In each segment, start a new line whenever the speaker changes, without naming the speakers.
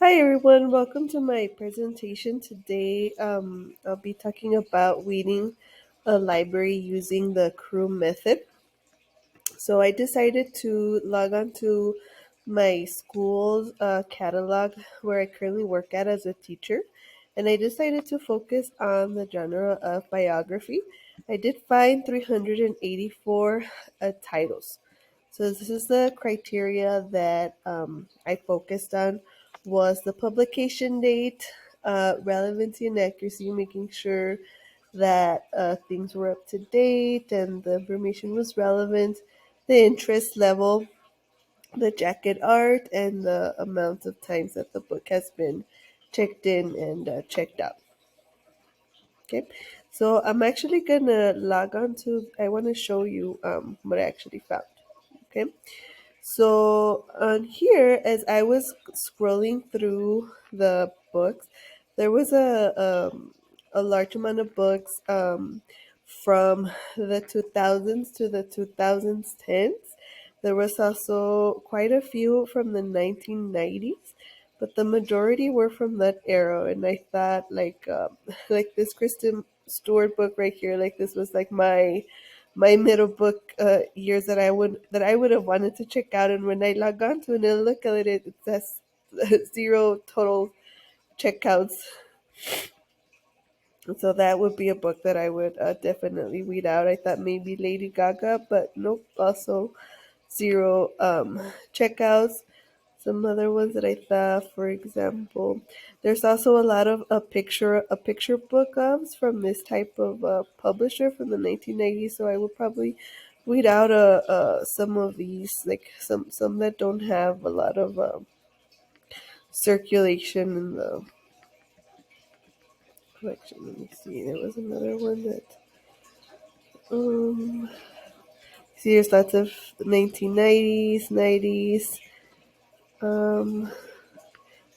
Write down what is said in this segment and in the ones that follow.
Hi everyone, welcome to my presentation today. I'll be talking about weeding a library using the crew method. So I decided to log on to my school's catalog where I currently work at as a teacher, and I decided to focus on the genre of biography. I did find 384 titles. So this is the criteria that I focused on was the publication date, relevancy and accuracy, making sure that things were up to date and the information was relevant, the interest level, the jacket art, and the amount of times that the book has been checked in and checked out. Okay, so I'm actually gonna log on to, I want to show you what I actually found. Okay, so on here, as I was scrolling through the books, there was a large amount of books from the 2000s to the 2010s. There was also quite a few from the 1990s, but the majority were from that era. And I thought, like this Kristen Stewart book right here, like this was like my middle book years that I would have wanted to check out. And when I log on to it and look at it, it says zero total checkouts. So that would be a book that I would definitely weed out. I thought maybe Lady Gaga, but nope. Also zero checkouts. Some other ones that I thought, for example, there's also a lot of a picture book of from this type of publisher from the 1990s. So I would probably weed out some of these, like some that don't have a lot of circulation in the collection. Let me see. There was another one that um see there's lots of 1990s, 90s. Um,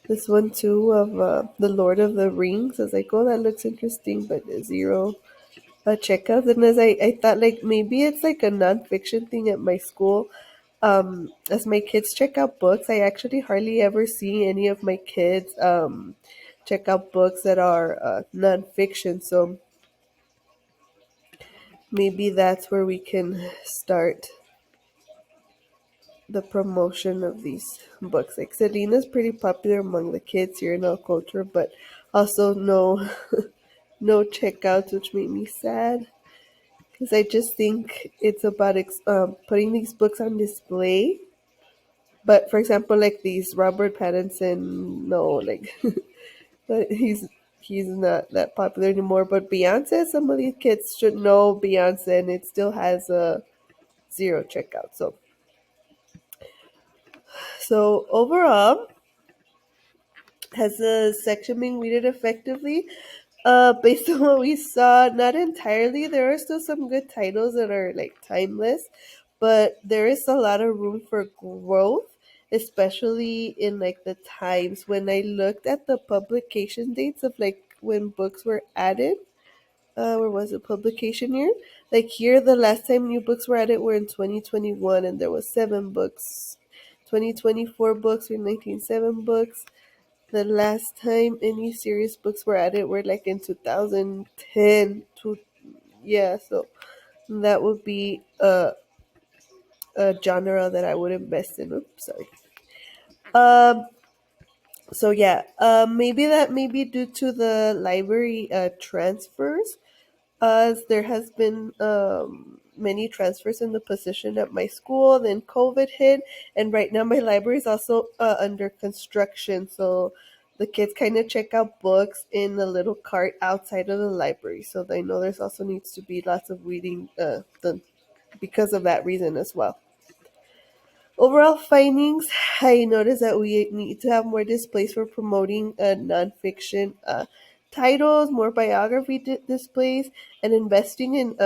This one too of the Lord of the Rings. I was like, oh, that looks interesting, but zero checkouts. And as I thought, like maybe it's like a nonfiction thing at my school. As my kids check out books, I actually hardly ever see any of my kids check out books that are nonfiction. So maybe that's where we can start the promotion of these books. Like Selena's pretty popular among the kids here in our culture, but also no checkouts, which made me sad because I just think it's about putting these books on display. But for example, like these Robert Pattinson, no, like but he's not that popular anymore. But Beyonce, some of these kids should know Beyonce, and it still has a zero checkout. So overall, has the section been weeded effectively? Based on what we saw, not entirely. There are still some good titles that are like timeless, but there is a lot of room for growth, especially in like the times when I looked at the publication dates of like when books were added. Where was it? Publication year. Like here, the last time new books were added were in 2021, and there was 7 books. 2024 books were 19 books. The last time any serious books were added were like in 2010 to, yeah, so that would be a genre that I would invest in. Oops, sorry. Um so yeah, maybe that may be due to the library transfers, as there has been many transfers in the position at my school. Then COVID hit, and right now my library is also under construction. So the kids kind of check out books in a little cart outside of the library. So I know there's also needs to be lots of reading done because of that reason as well. Overall findings, I noticed that we need to have more displays for promoting nonfiction titles, more biography displays, and investing in